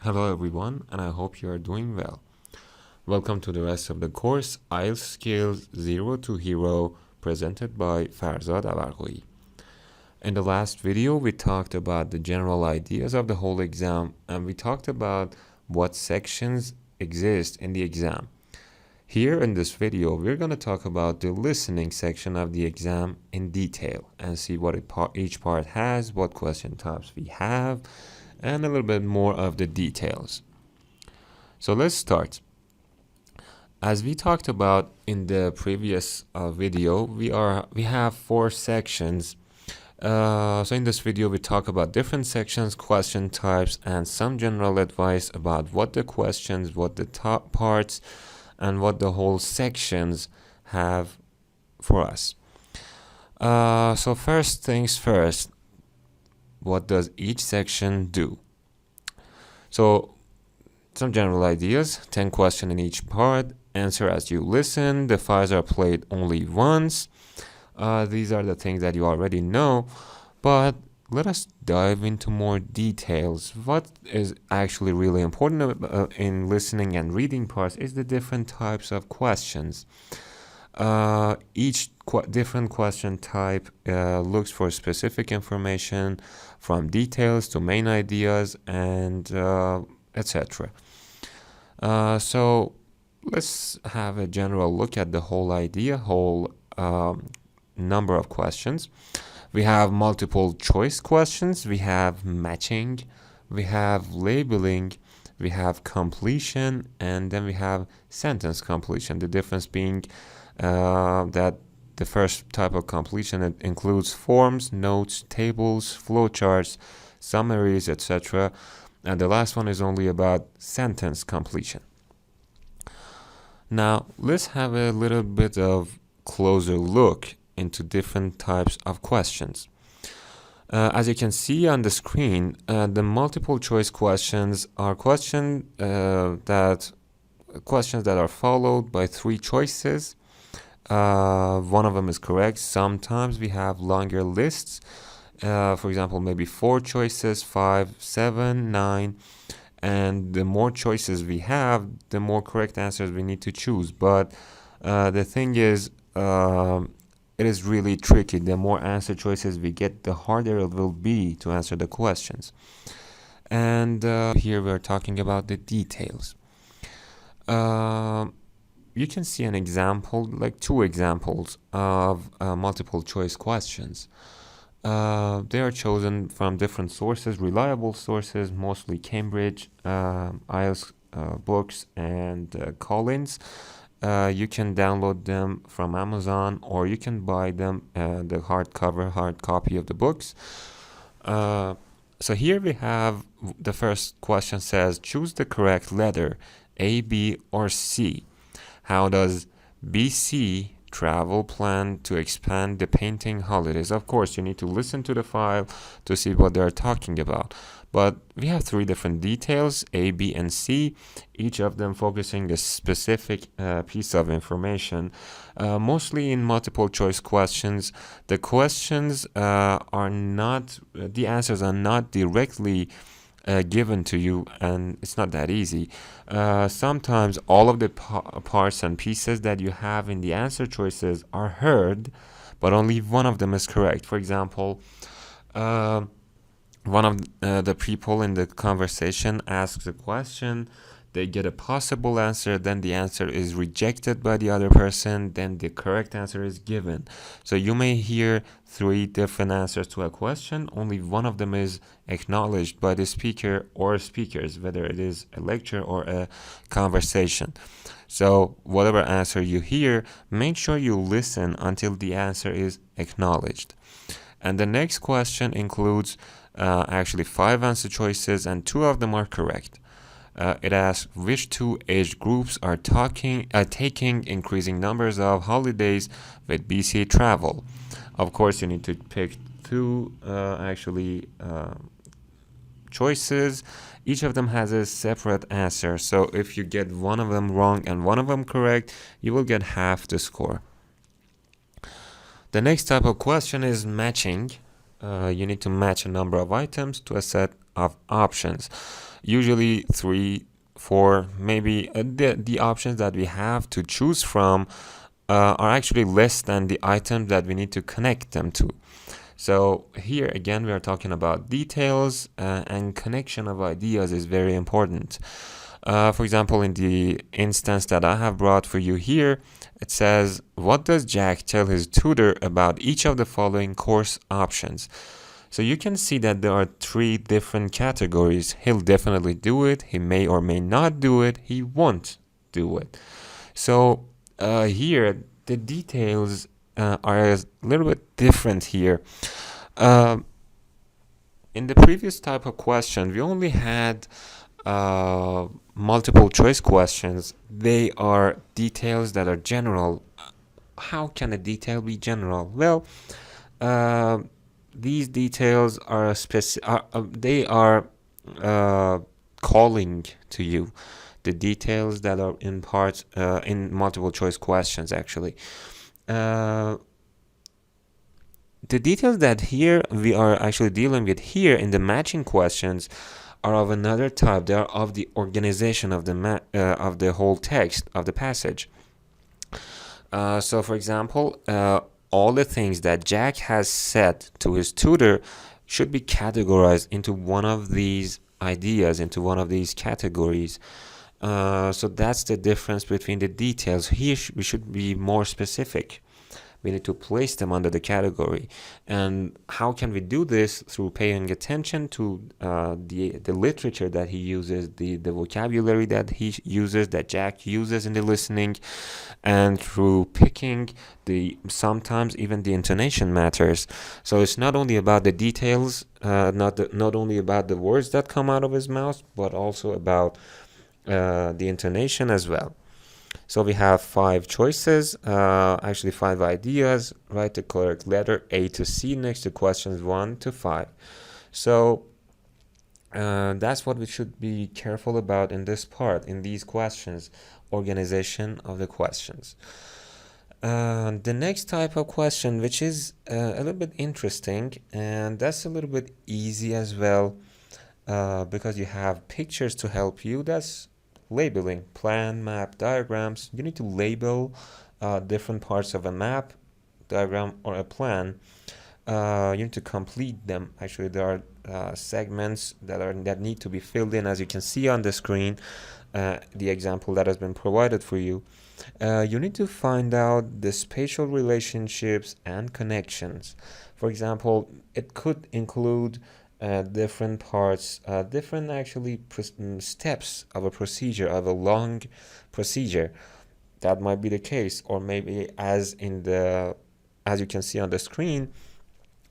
Hello everyone, and I hope you are doing well. Welcome to the rest of the course, IELTS Skills 0 to Hero, presented by Farzad Abargoi. In the last video, we talked about the general ideas of the whole exam, and we talked about what sections exist in the exam. Here in this video, we're going to talk about the listening section of the exam in detail and see what each part has, what question types we have, and a little bit more of the details. So let's start. As we talked about in the previous video, we have 4 sections. So in this video, we talk about different sections, question types, and some general advice about what the questions, what the top parts, and what the whole sections have for us. So first things first, what does each section do? So some general ideas, 10 questions in each part, answer as you listen, the files are played only once. These are the things that you already know, but let us dive into more details. What is actually really important in listening and reading parts is the different types of questions. Each different question type looks for specific information, from details to main ideas, and etc. So let's have a general look at the whole idea, number of questions. We have multiple choice questions, we have matching, we have labeling, we have completion, and then we have sentence completion. The difference being that the first type of completion includes forms, notes, tables, flowcharts, summaries, etc. And the last one is only about sentence completion. Now, let's have a little bit of closer look into different types of questions. As you can see on the screen, the multiple choice questions are questions that are followed by 3 choices. One of them is correct. Sometimes we have longer lists. For example, maybe 4 choices, 5, 7, 9. And the more choices we have, the more correct answers we need to choose. But the thing is, it is really tricky. The more answer choices we get, the harder it will be to answer the questions. And here we're talking about the details. You can see an example, like 2 examples of multiple choice questions. They are chosen from different sources, reliable sources, mostly Cambridge, IELTS books, and Collins. You can download them from Amazon, or you can buy them, the hard copy of the books. So here we have the first question says, choose the correct letter, A, B, or C. How does BC travel plan to expand the painting holidays? Of course, you need to listen to the file to see what they're talking about. But we have 3 different details, A, B, and C, each of them focusing a specific piece of information. Mostly in multiple choice questions, the questions are not, the answers are not directly given to you, and it's not that easy. Sometimes all of the parts and pieces that you have in the answer choices are heard, but only one of them is correct. For example, one of the people in the conversation asks a question, they get a possible answer, then the answer is rejected by the other person, then the correct answer is given. So you may hear 3 different answers to a question, only one of them is acknowledged by the speaker or speakers, whether it is a lecture or a conversation. So whatever answer you hear, make sure you listen until the answer is acknowledged. And the next question includes actually 5 answer choices, and 2 of them are correct. It asks which 2 age groups are taking increasing numbers of holidays with BC travel. Of course, you need to pick 2 choices. Each of them has a separate answer. So if you get one of them wrong and one of them correct, you will get half the score. The next type of question is matching. You need to match a number of items to a set of options. usually 3, 4, maybe the options that we have to choose from are actually less than the items that we need to connect them to. So here again we are talking about details, and connection of ideas is very important. For example, in the instance that I have brought for you here, it says, what does Jack tell his tutor about each of the following course options? So you can see that there are 3 different categories. He'll definitely do it. He may or may not do it. He won't do it. So here, the details are a little bit different here. In the previous type of question, we only had multiple choice questions. They are details that are general. How can a detail be general? Well, these details are they are calling to you the details that are in part in multiple choice questions. Actually, the details that here we are actually dealing with here in the matching questions are of another type. They are of the organization of the whole text of the passage. So, for example, all the things that Jack has said to his tutor should be categorized into one of these ideas, into one of these categories. So that's the difference between the details. Here we should be more specific. We need to place them under the category. And how can we do this? Through paying attention to the literature that he uses, the vocabulary that he uses, that Jack uses in the listening, and through picking sometimes even the intonation matters. So it's not only about the details, not only about the words that come out of his mouth, but also about the intonation as well. So we have 5 choices, actually 5 ideas. Write the correct letter A to C next to questions 1 to 5. So that's what we should be careful about in this part, in these questions, organization of the questions. The next type of question, which is a little bit interesting, and that's a little bit easy as well, because you have pictures to help you. That's labeling, plan, map, diagrams. You need to label different parts of a map, diagram, or a plan. You need to complete them. Actually, there are segments that need to be filled in, as you can see on the screen, the example that has been provided for you. You need to find out the spatial relationships and connections. For example, it could include different parts, different actually steps of a procedure, of a long procedure. That might be the case, or maybe as you can see on the screen,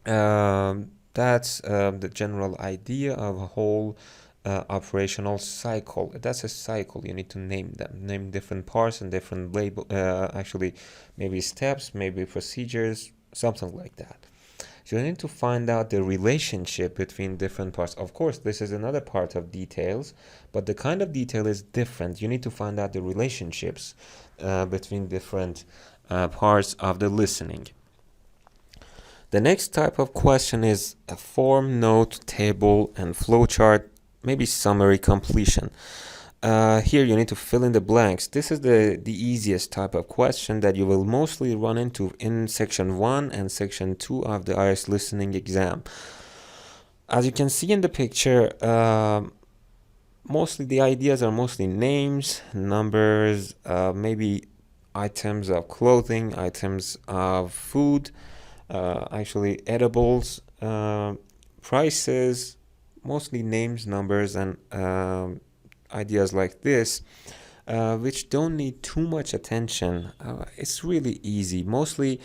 that's the general idea of a whole operational cycle. That's a cycle. You need to name them, name different parts and different actually maybe steps, maybe procedures, something like that. So you need to find out the relationship between different parts. Of course, this is another part of details, but the kind of detail is different. You need to find out the relationships between different parts of the listening. The next type of question is a form, note, table, and flowchart, maybe summary completion. Here you need to fill in the blanks. This is the easiest type of question that you will mostly run into in section 1 and section 2 of the IELTS listening exam. As you can see in the picture, mostly the ideas are mostly names, numbers, maybe items of clothing, items of food, actually edibles, prices, mostly names, numbers, and ideas like this, which don't need too much attention. It's really easy. Mostly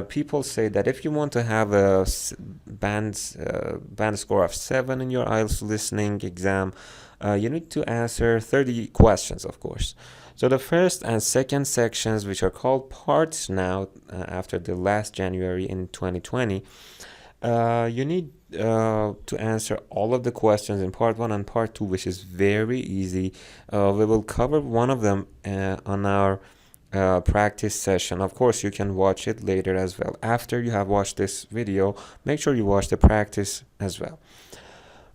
people say that if you want to have a band score of 7 in your IELTS listening exam, you need to answer 30 questions, of course. So the first and second sections, which are called parts now, after the last January in 2020, you need to answer all of the questions in part 1 and part 2, which is very easy. We will cover one of them on our practice session. Of course, you can watch it later as well. After you have watched this video, make sure you watch the practice as well.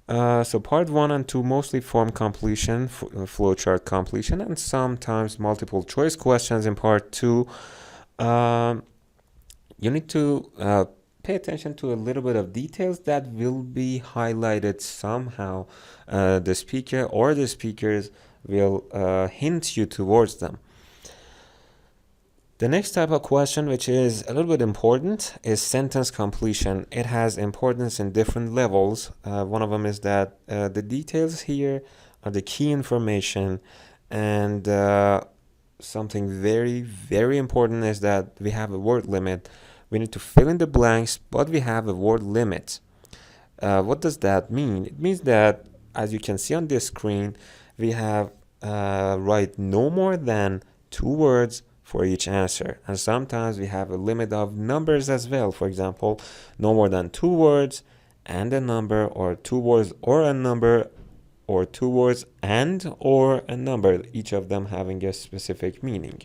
So part 1 and 2 mostly form completion, flowchart completion, and sometimes multiple choice questions in part 2. You need to pay attention to a little bit of details that will be highlighted somehow. The speaker or the speakers will hint you towards them. The next type of question, which is a little bit important, is sentence completion. It has importance in different levels. One of them is that the details here are the key information, and something very, very important is that we have a word limit. We need to fill in the blanks, but we have a word limit. What does that mean? It means that, as you can see on this screen, we have write no more than 2 words for each answer, and sometimes we have a limit of numbers as well. For example, no more than 2 words and a number, or 2 words or a number, or 2 words and or a number, each of them having a specific meaning.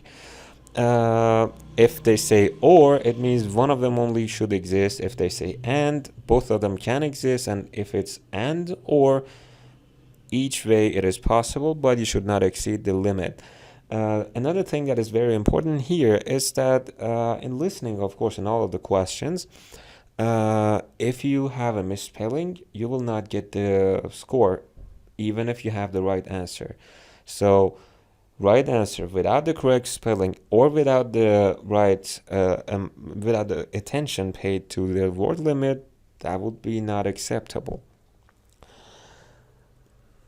If they say or, it means one of them only should exist. If they say and, both of them can exist. And if it's and or, each way it is possible, but you should not exceed the limit. Another thing that is very important here is that in listening, of course, in all of the questions, if you have a misspelling, you will not get the score, even if you have the right answer. So right answer without the correct spelling or without the right without the attention paid to the word limit, that would be not acceptable.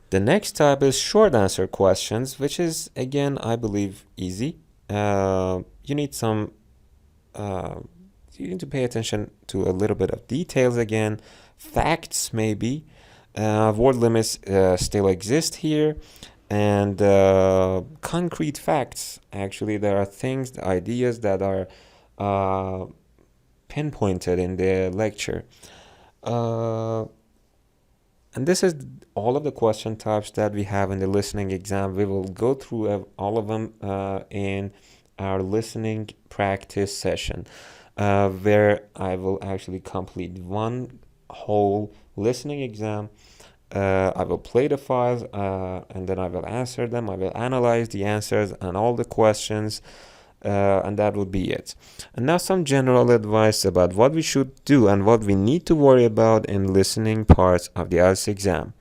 The next type is short answer questions, which is, again, I believe, easy. You need some you need to pay attention to a little bit of details again, facts maybe. Word limits still exist here, and concrete facts. Actually, there are things, ideas that are pinpointed in the lecture. And this is all of the question types that we have in the listening exam. We will go through all of them in our listening practice session, where I will actually complete one whole listening exam. I will play the files and then I will answer them. I will analyze the answers and all the questions, and that would be it. And now some general advice about what we should do and what we need to worry about in listening parts of the IELTS exam.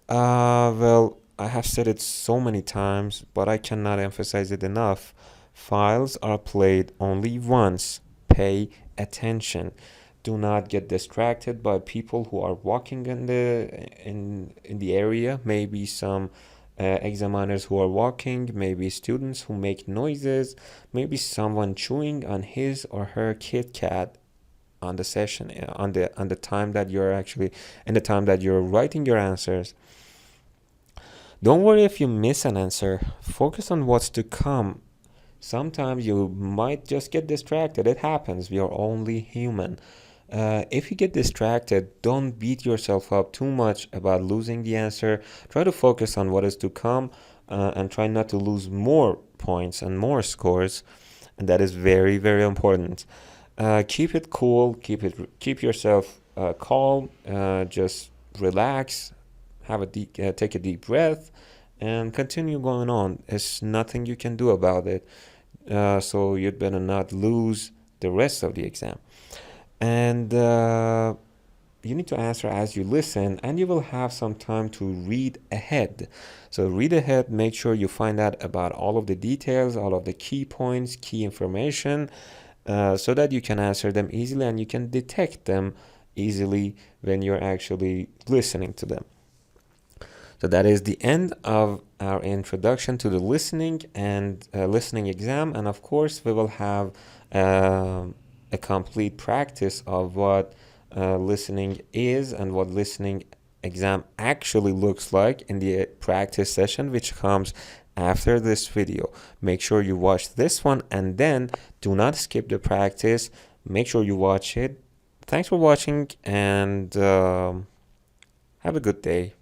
Well, I have said it so many times, but I cannot emphasize it enough. Files are played only once. Pay attention. Do not get distracted by people who are walking in the area. Maybe some examiners who are walking, maybe students who make noises, maybe someone chewing on his or her Kit Kat on the session, on the time that you're actually in the time that you're writing your answers. Don't worry if you miss an answer. Focus on what's to come. Sometimes you might just get distracted. It happens. We are only human. If you get distracted, don't beat yourself up too much about losing the answer. Try to focus on what is to come, and try not to lose more points and more scores. And that is very, very important. Keep it cool. Keep yourself calm. Just relax. Take a deep breath, and continue going on. There's nothing you can do about it. So you'd better not lose the rest of the exam. And you need to answer as you listen, and you will have some time to read ahead. So read ahead, make sure you find out about all of the details, all of the key points, key information, so that you can answer them easily and you can detect them easily when you're actually listening to them. So that is the end of our introduction to the listening and listening exam. And of course, we will have a complete practice of what listening is and what listening exam actually looks like in the practice session, which comes after this video. Make sure you watch this one and then do not skip the practice. Make sure you watch it. Thanks for watching, and have a good day.